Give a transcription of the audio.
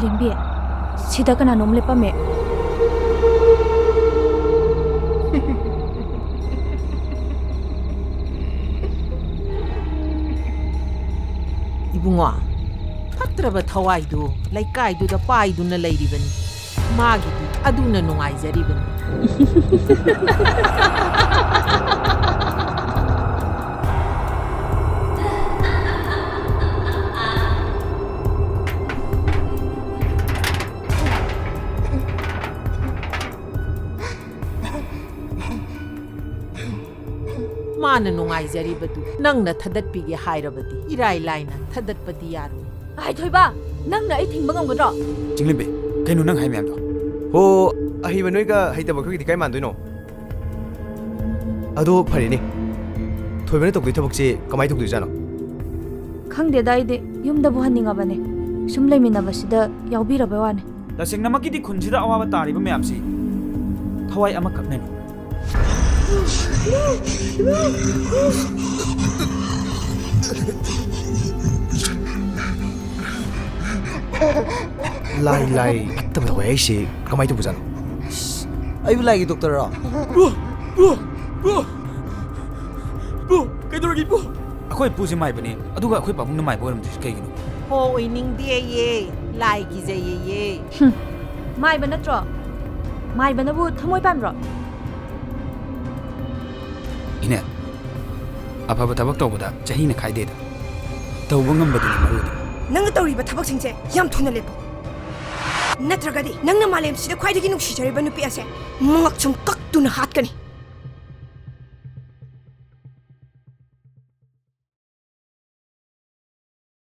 lembi sida kana nom lepa me Ibunga fatraba thawaidu laikaidu da paidu na leiribani magi aduna nungai zaribani Mana nungai zaribadu nangna thadatpige hairabadi irai laina thadatpadi yaru ai thoi ba nang na ai thing bangam godro Jinglimbe kainu nang hai myam do ho ahi banoi ka haita bakhi dikai man doino ado phari ni thoi bane tokdoi thabak che kamai tokdoi jano khangde dai de yum da bu haninga bane sum lemina basida yaubira ba wane तसेंग नमकी खुनसीद अवाब तारीब मैमसी थवाई अमखकननी lai lai tab da wai shi kamai to bujano ai bu lai gi doctor ra bu kaidogi bu अखोई पूजे माइ बने अदुगा अखोई पाबुंग न माइ बोरम दिस कइगिनो ho oining de ye lai gi je ye mai ba natro mai ba na bu thamoi pam ro इने अफब थबक तोबदा चही न खाइ देदा तौब ngambadini marudi nang tawriba thabak singse yam thuna lepo natragadi nangna malem sida khwaidagi nuksijariba nupi ase mangak chum kaktuna hatkani